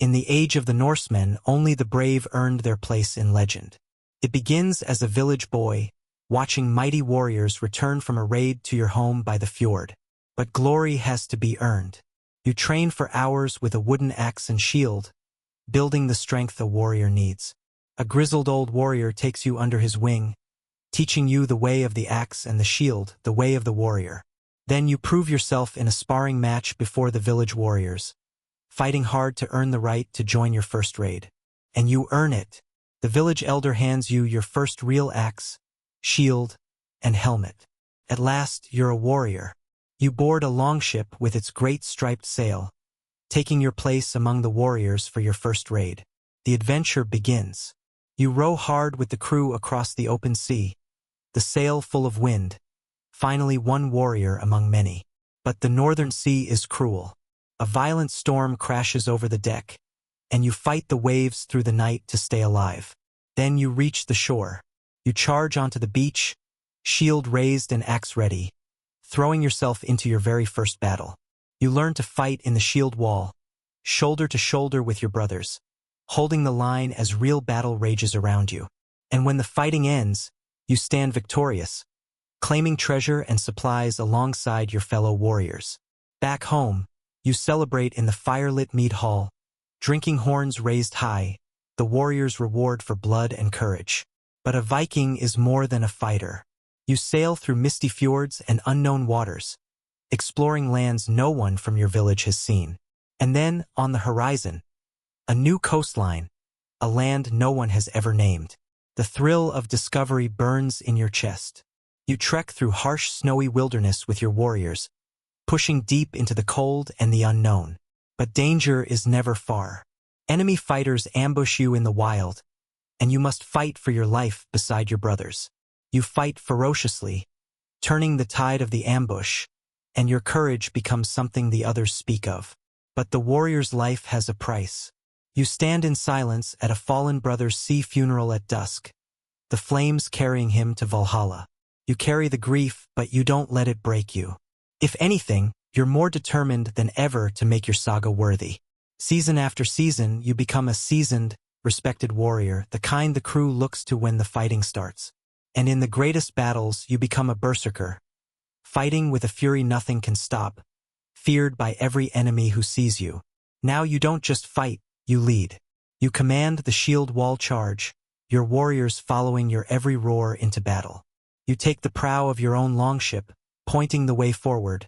In the age of the Norsemen, only the brave earned their place in legend. It begins as a village boy, watching mighty warriors return from a raid to your home by the fjord. But glory has to be earned. You train for hours with a wooden axe and shield, building the strength a warrior needs. A grizzled old warrior takes you under his wing, teaching you the way of the axe and the shield, the way of the warrior. Then you prove yourself in a sparring match before the village warriors, fighting hard to earn the right to join your first raid. And you earn it. The village elder hands you your first real axe, shield, and helmet. At last, you're a warrior. You board a longship with its great striped sail, taking your place among the warriors for your first raid. The adventure begins. You row hard with the crew across the open sea, the sail full of wind, finally one warrior among many. But the northern sea is cruel. A violent storm crashes over the deck, and you fight the waves through the night to stay alive. Then you reach the shore. You charge onto the beach, shield raised and axe ready, throwing yourself into your very first battle. You learn to fight in the shield wall, shoulder to shoulder with your brothers, holding the line as real battle rages around you. And when the fighting ends, you stand victorious, claiming treasure and supplies alongside your fellow warriors. Back home, you celebrate in the firelit mead hall, drinking horns raised high, the warrior's reward for blood and courage. But a Viking is more than a fighter. You sail through misty fjords and unknown waters, exploring lands no one from your village has seen. And then, on the horizon, a new coastline, a land no one has ever named. The thrill of discovery burns in your chest. You trek through harsh snowy wilderness with your warriors, pushing deep into the cold and the unknown. But danger is never far. Enemy fighters ambush you in the wild, and you must fight for your life beside your brothers. You fight ferociously, turning the tide of the ambush, and your courage becomes something the others speak of. But the warrior's life has a price. You stand in silence at a fallen brother's sea funeral at dusk, the flames carrying him to Valhalla. You carry the grief, but you don't let it break you. If anything, you're more determined than ever to make your saga worthy. Season after season, you become a seasoned, respected warrior, the kind the crew looks to when the fighting starts. And in the greatest battles, you become a berserker, fighting with a fury nothing can stop, feared by every enemy who sees you. Now you don't just fight, you lead. You command the shield wall charge, your warriors following your every roar into battle. You take the prow of your own longship, pointing the way forward,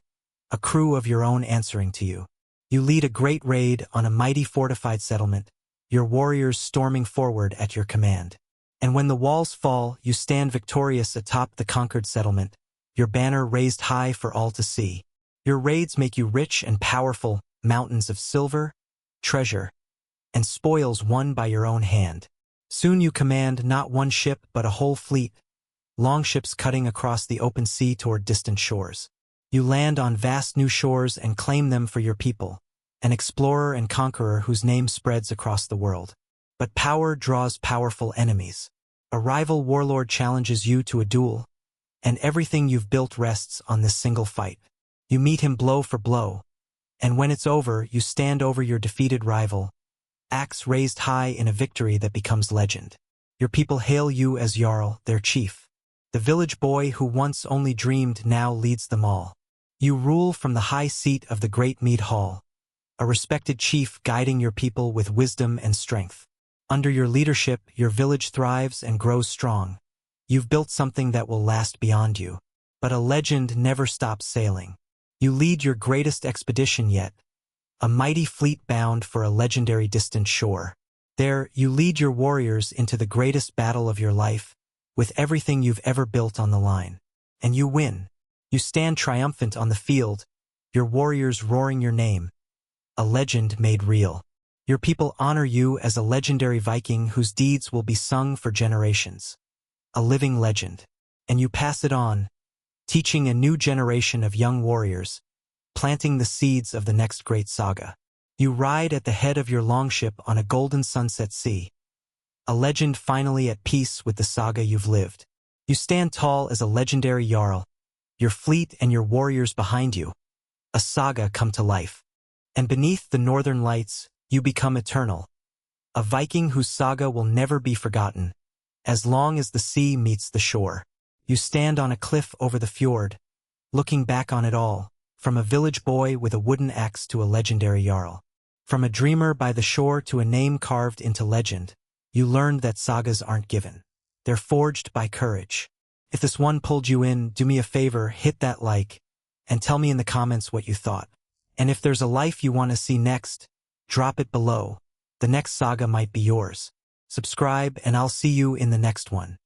a crew of your own answering to you. You lead a great raid on a mighty fortified settlement, your warriors storming forward at your command. And when the walls fall, you stand victorious atop the conquered settlement, your banner raised high for all to see. Your raids make you rich and powerful, mountains of silver, treasure, and spoils won by your own hand. Soon you command not one ship but a whole fleet, longships cutting across the open sea toward distant shores. You land on vast new shores and claim them for your people, an explorer and conqueror whose name spreads across the world. But power draws powerful enemies. A rival warlord challenges you to a duel, and everything you've built rests on this single fight. You meet him blow for blow, and when it's over, you stand over your defeated rival, axe raised high in a victory that becomes legend. Your people hail you as jarl, their chief. The village boy who once only dreamed now leads them all. You rule from the high seat of the great mead hall, a respected chief guiding your people with wisdom and strength. Under your leadership, your village thrives and grows strong. You've built something that will last beyond you. But a legend never stops sailing. You lead your greatest expedition yet, a mighty fleet bound for a legendary distant shore. There, you lead your warriors into the greatest battle of your life, with everything you've ever built on the line. And you win. You stand triumphant on the field, your warriors roaring your name, a legend made real. Your people honor you as a legendary Viking whose deeds will be sung for generations. A living legend. And you pass it on, teaching a new generation of young warriors, planting the seeds of the next great saga. You ride at the head of your longship on a golden sunset sea, a legend finally at peace with the saga you've lived. You stand tall as a legendary jarl, your fleet and your warriors behind you, a saga come to life. And beneath the northern lights, You become eternal. A Viking whose saga will never be forgotten, as long as the sea meets the shore. You stand on a cliff over the fjord, looking back on it all, from a village boy with a wooden axe to a legendary jarl. From a dreamer by the shore to a name carved into legend, you learned that sagas aren't given. They're forged by courage. If this one pulled you in, do me a favor, hit that like, and tell me in the comments what you thought. And if there's a life you want to see next, drop it below. The next saga might be yours. Subscribe and I'll see you in the next one.